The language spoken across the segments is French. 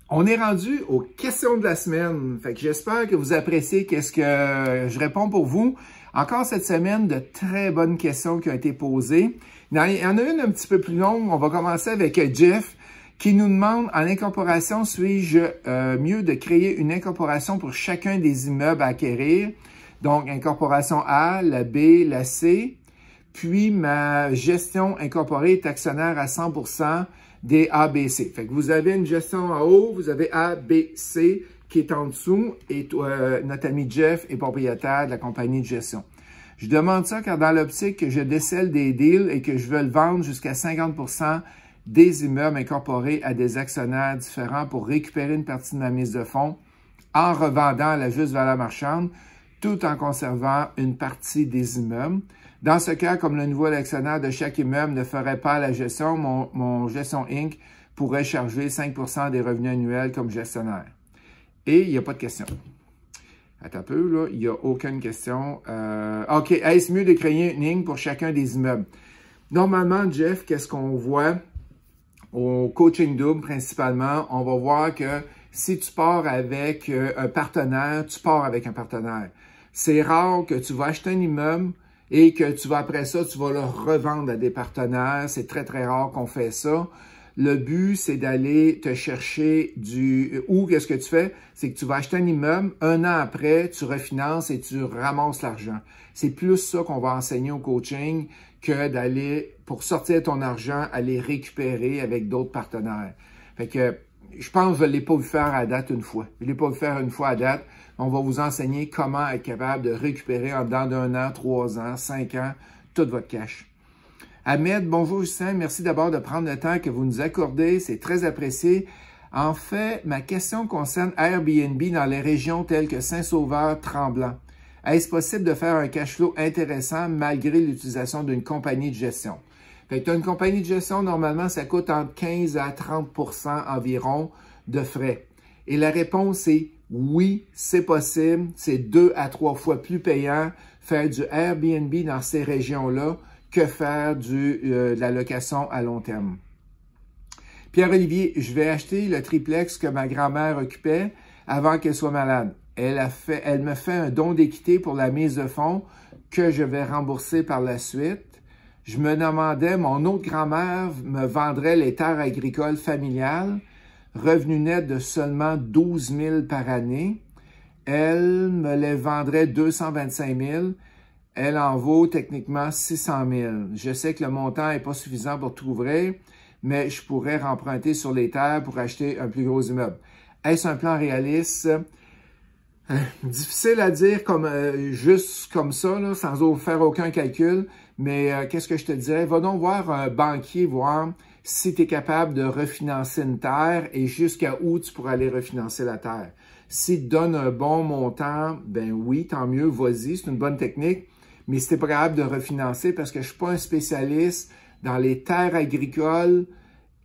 On est rendu aux questions de la semaine. Fait que j'espère que vous appréciez qu'est-ce que je réponds pour vous. Encore cette semaine, de très bonnes questions qui ont été posées. Il y en a une un petit peu plus longue. On va commencer avec Jeff qui nous demande, en incorporation, suis-je mieux de créer une incorporation pour chacun des immeubles à acquérir? Donc, incorporation A, la B, la C. Puis, ma gestion incorporée est actionnaire à 100% des ABC. Fait que vous avez une gestion en haut, vous avez A, B, C qui est en dessous et notre ami Jeff est propriétaire de la compagnie de gestion. Je demande ça car dans l'optique que je décèle des deals et que je veux le vendre jusqu'à 50% des immeubles incorporés à des actionnaires différents pour récupérer une partie de ma mise de fonds en revendant à la juste valeur marchande tout en conservant une partie des immeubles. Dans ce cas, comme le nouveau actionnaire de chaque immeuble ne ferait pas la gestion, mon gestion Inc. pourrait charger 5% des revenus annuels comme gestionnaire. Et il n'y a pas de question. Attends un peu, là, il n'y a aucune question. OK, est-ce mieux de créer une Inc. pour chacun des immeubles? Normalement, Jeff, qu'est-ce qu'on voit au coaching double principalement? On va voir que si tu pars avec un partenaire, tu pars avec un partenaire. C'est rare que tu vas acheter un immeuble et que tu vas après ça, tu vas le revendre à des partenaires. C'est très, très rare qu'on fait ça. Le but, c'est d'aller te chercher ou qu'est-ce que tu fais? C'est que tu vas acheter un immeuble, un an après, tu refinances et tu ramasses l'argent. C'est plus ça qu'on va enseigner au coaching que d'aller, pour sortir ton argent, aller récupérer avec d'autres partenaires. Fait que, je pense que je ne l'ai pas vu faire à date une fois. Je ne l'ai pas vu faire une fois à date. On va vous enseigner comment être capable de récupérer en dedans d'un an, 3 ans, 5 ans, tout votre cash. Ahmed, bonjour Justin. Merci d'abord de prendre le temps que vous nous accordez. C'est très apprécié. En fait, ma question concerne Airbnb dans les régions telles que Saint-Sauveur, Tremblant. Est-ce possible de faire un cash flow intéressant malgré l'utilisation d'une compagnie de gestion? Fait que tu as une compagnie de gestion, normalement, ça coûte entre 15 à 30% environ de frais. Et la réponse est oui, c'est possible. C'est 2 à 3 fois plus payant faire du Airbnb dans ces régions-là que faire de la location à long terme. Pierre-Olivier, je vais acheter le triplex que ma grand-mère occupait avant qu'elle soit malade. Elle me fait un don d'équité pour la mise de fonds que je vais rembourser par la suite. Je me demandais, mon autre grand-mère me vendrait les terres agricoles familiales, revenu net de seulement 12 000 par année. Elle me les vendrait 225 000. Elle en vaut techniquement 600 000. Je sais que le montant n'est pas suffisant pour tout couvrir, mais je pourrais remprunter sur les terres pour acheter un plus gros immeuble. Est-ce un plan réaliste? Difficile à dire juste comme ça, là, sans faire aucun calcul, mais qu'est-ce que je te dirais? Va donc voir un banquier, voir si tu es capable de refinancer une terre et jusqu'à où tu pourras aller refinancer la terre. S'il te donne un bon montant, ben oui, tant mieux, vas-y, c'est une bonne technique, mais si tu n'es pas capable de refinancer, parce que je ne suis pas un spécialiste dans les terres agricoles,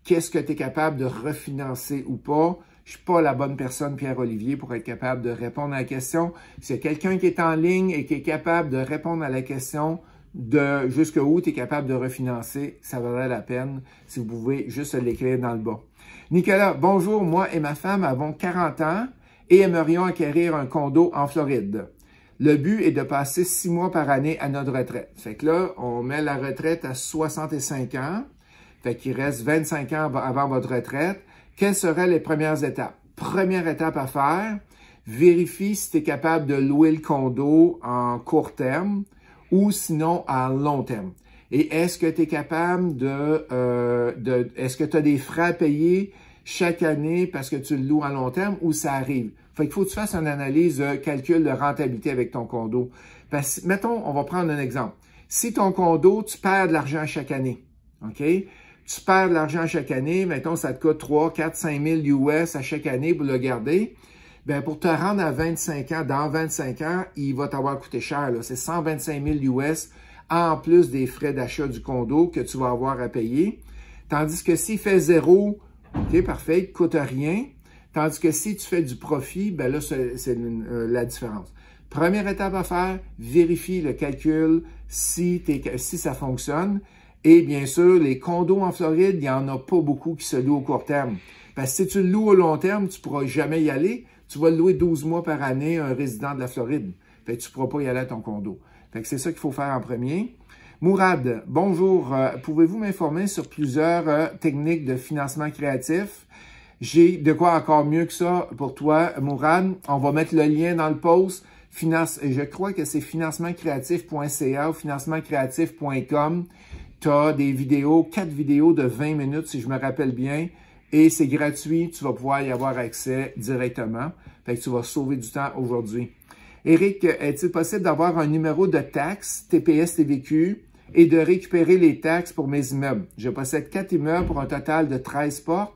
qu'est-ce que tu es capable de refinancer ou pas? Je ne suis pas la bonne personne, Pierre-Olivier, pour être capable de répondre à la question. S'il y a quelqu'un qui est en ligne et qui est capable de répondre à la question de jusqu'où tu es capable de refinancer, ça vaudrait la peine si vous pouvez juste l'écrire dans le bas. Nicolas, bonjour, moi et ma femme avons 40 ans et aimerions acquérir un condo en Floride. Le but est de passer 6 mois par année à notre retraite. Fait que là, on met la retraite à 65 ans. Fait qu'il reste 25 ans avant votre retraite. Quelles seraient les premières étapes? Première étape à faire, vérifie si tu es capable de louer le condo en court terme ou sinon en long terme. Et est-ce que tu es capable est-ce que tu as des frais à payer chaque année parce que tu le loues en long terme ou ça arrive? Fait qu'il faut que tu fasses une analyse de calcul de rentabilité avec ton condo. Parce que, mettons, on va prendre un exemple. Si ton condo, tu perds de l'argent chaque année, OK? Tu perds de l'argent chaque année, mettons, ça te coûte 3, 4, 5 000 US à chaque année pour le garder. Bien, pour te rendre à 25 ans, dans 25 ans, il va t'avoir coûté cher. C'est 125 000 US en plus des frais d'achat du condo que tu vas avoir à payer. Tandis que s'il fait 0, OK, parfait, il ne coûte rien. Tandis que si tu fais du profit, bien là, c'est la différence. Première étape à faire, vérifie le calcul si ça fonctionne. Et bien sûr, les condos en Floride, il n'y en a pas beaucoup qui se louent au court terme. Parce que si tu le loues au long terme, tu ne pourras jamais y aller. Tu vas le louer 12 mois par année à un résident de la Floride. Fait que tu ne pourras pas y aller à ton condo. Fait que c'est ça qu'il faut faire en premier. Mourad, bonjour. Pouvez-vous m'informer sur plusieurs techniques de financement créatif? J'ai de quoi encore mieux que ça pour toi, Mourad. On va mettre le lien dans le post. Je crois que c'est financemancreatif.ca ou financemancreatif.com. Tu as des vidéos, 4 vidéos de 20 minutes, si je me rappelle bien. Et c'est gratuit. Tu vas pouvoir y avoir accès directement. Fait que tu vas sauver du temps aujourd'hui. Éric, est-il possible d'avoir un numéro de taxe, TPS, TVQ, et de récupérer les taxes pour mes immeubles? Je possède 4 immeubles pour un total de 13 portes.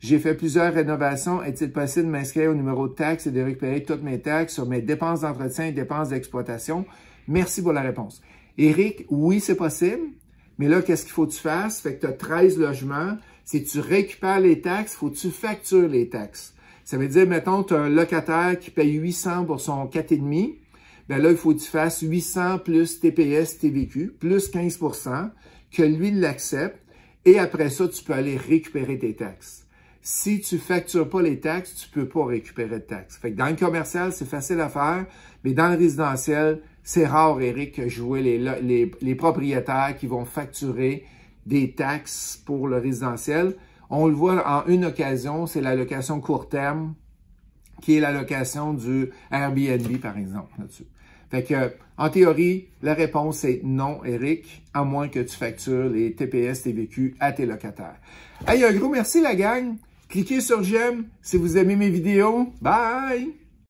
J'ai fait plusieurs rénovations. Est-il possible de m'inscrire au numéro de taxe et de récupérer toutes mes taxes sur mes dépenses d'entretien et dépenses d'exploitation? Merci pour la réponse. Éric, oui, c'est possible. Mais là, qu'est-ce qu'il faut que tu fasses? Fait que tu as 13 logements. Si tu récupères les taxes, il faut que tu factures les taxes. Ça veut dire, mettons, tu as un locataire qui paye 800 pour son 4,5. Bien là, il faut que tu fasses 800 plus TPS, TVQ, plus 15 % que lui l'accepte. Et après ça, tu peux aller récupérer tes taxes. Si tu ne factures pas les taxes, tu ne peux pas récupérer de taxes. Fait que dans le commercial, c'est facile à faire, mais dans le résidentiel, c'est rare, Éric, que je vois les propriétaires qui vont facturer des taxes pour le résidentiel. On le voit en une occasion, c'est la location court terme, qui est la location du Airbnb, par exemple, là-dessus. Fait que, en théorie, la réponse est non, Éric, à moins que tu factures les TPS, TVQ à tes locataires. Hey, un gros merci, la gang! Cliquez sur j'aime si vous aimez mes vidéos. Bye!